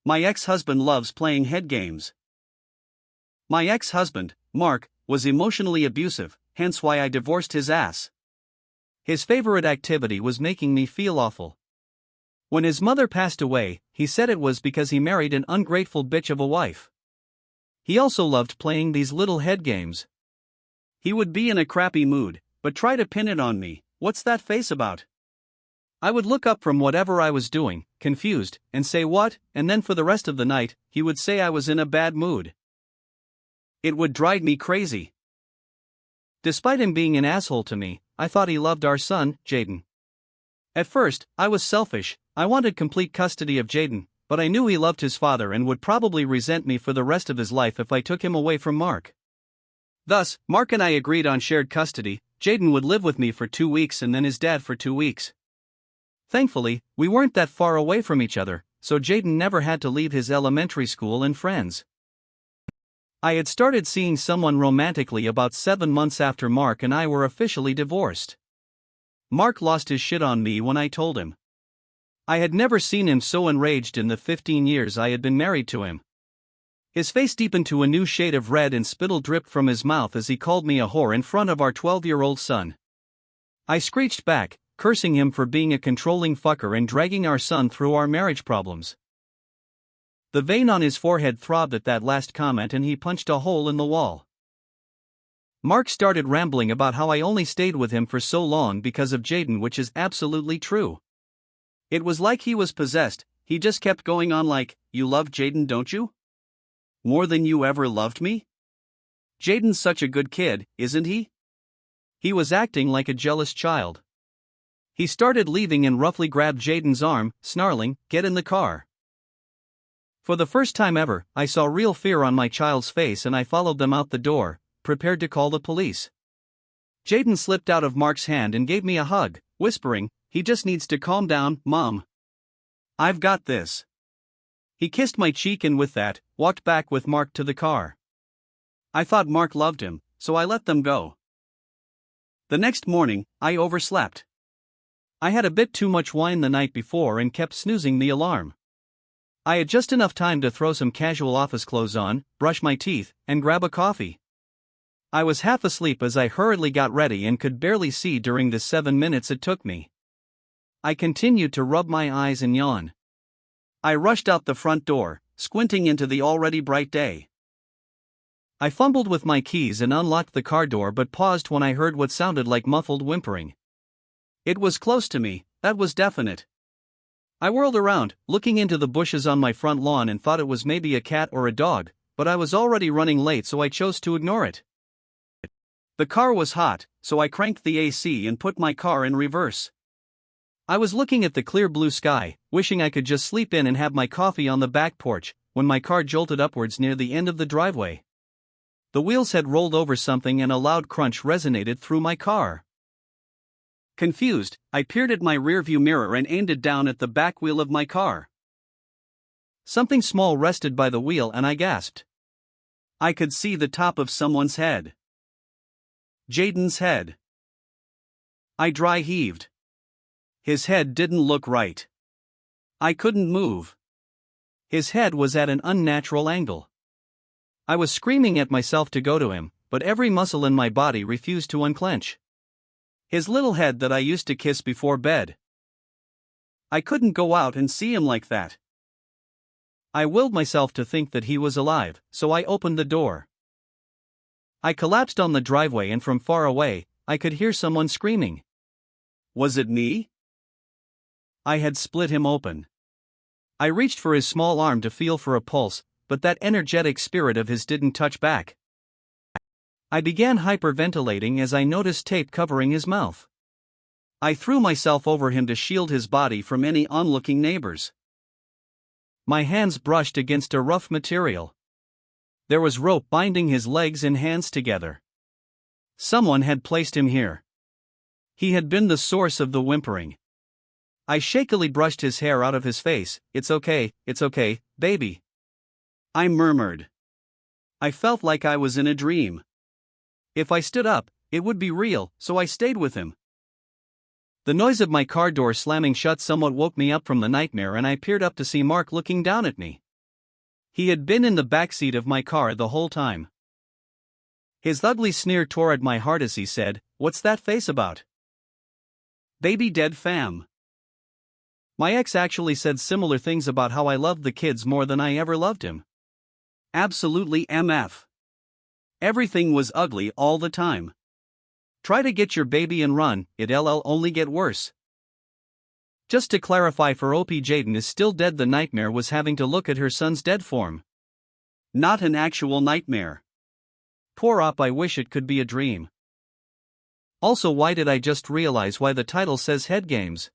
My ex-husband loves playing head games. My ex-husband, Mark, was emotionally abusive, hence why I divorced his ass. His favorite activity was making me feel awful. When his mother passed away, he said it was because he married an ungrateful bitch of a wife. He also loved playing these little head games. He would be in a crappy mood, but try to pin it on me. What's that face about? I would look up from whatever I was doing, confused, and say what, and then for the rest of the night, he would say I was in a bad mood. It would drive me crazy. Despite him being an asshole to me, I thought he loved our son, Jaden. At first, I was selfish. I wanted complete custody of Jaden, but I knew he loved his father and would probably resent me for the rest of his life if I took him away from Mark. Thus, Mark and I agreed on shared custody. Jaden would live with me for 2 weeks and then his dad for 2 weeks. Thankfully, we weren't that far away from each other, so Jaden never had to leave his elementary school and friends. I had started seeing someone romantically about 7 months after Mark and I were officially divorced. Mark lost his shit on me when I told him. I had never seen him so enraged in the 15 years I had been married to him. His face deepened to a new shade of red and spittle dripped from his mouth as he called me a whore in front of our 12-year-old son. I screeched back, cursing him for being a controlling fucker and dragging our son through our marriage problems. The vein on his forehead throbbed at that last comment and he punched a hole in the wall. Mark started rambling about how I only stayed with him for so long because of Jaden, which is absolutely true. It was like he was possessed. He just kept going on like, "You love Jaden, don't you? More than you ever loved me? Jaden's such a good kid, isn't he?" He was acting like a jealous child. He started leaving and roughly grabbed Jaden's arm, snarling, "Get in the car." For the first time ever, I saw real fear on my child's face and I followed them out the door, prepared to call the police. Jaden slipped out of Mark's hand and gave me a hug, whispering, "He just needs to calm down, Mom. I've got this." He kissed my cheek and with that, walked back with Mark to the car. I thought Mark loved him, so I let them go. The next morning, I overslept. I had a bit too much wine the night before and kept snoozing the alarm. I had just enough time to throw some casual office clothes on, brush my teeth, and grab a coffee. I was half asleep as I hurriedly got ready and could barely see during the 7 minutes it took me. I continued to rub my eyes and yawn. I rushed out the front door, squinting into the already bright day. I fumbled with my keys and unlocked the car door but paused when I heard what sounded like muffled whimpering. It was close to me, that was definite. I whirled around, looking into the bushes on my front lawn and thought it was maybe a cat or a dog, but I was already running late so I chose to ignore it. The car was hot, so I cranked the AC and put my car in reverse. I was looking at the clear blue sky, wishing I could just sleep in and have my coffee on the back porch, when my car jolted upwards near the end of the driveway. The wheels had rolled over something and a loud crunch resonated through my car. Confused, I peered at my rearview mirror and aimed it down at the back wheel of my car. Something small rested by the wheel and I gasped. I could see the top of someone's head. Jaden's head. I dry heaved. His head didn't look right. I couldn't move. His head was at an unnatural angle. I was screaming at myself to go to him, but every muscle in my body refused to unclench. His little head that I used to kiss before bed. I couldn't go out and see him like that. I willed myself to think that he was alive, so I opened the door. I collapsed on the driveway and from far away, I could hear someone screaming. Was it me? I had split him open. I reached for his small arm to feel for a pulse, but that energetic spirit of his didn't touch back. I began hyperventilating as I noticed tape covering his mouth. I threw myself over him to shield his body from any onlooking neighbors. My hands brushed against a rough material. There was rope binding his legs and hands together. Someone had placed him here. He had been the source of the whimpering. I shakily brushed his hair out of his face. It's okay, baby," I murmured. I felt like I was in a dream. If I stood up, it would be real, so I stayed with him. The noise of my car door slamming shut somewhat woke me up from the nightmare and I peered up to see Mark looking down at me. He had been in the backseat of my car the whole time. His ugly sneer tore at my heart as he said, "What's that face about?" Baby dead fam. My ex actually said similar things about how I loved the kids more than I ever loved him. Absolutely MF. Everything was ugly all the time. Try to get your baby and run, it'll only get worse. Just to clarify, for OP, Jaden is still dead. The nightmare was having to look at her son's dead form. Not an actual nightmare. Poor Op, I wish it could be a dream. Also, why did I just realize why the title says head games?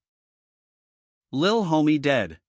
Lil homie dead.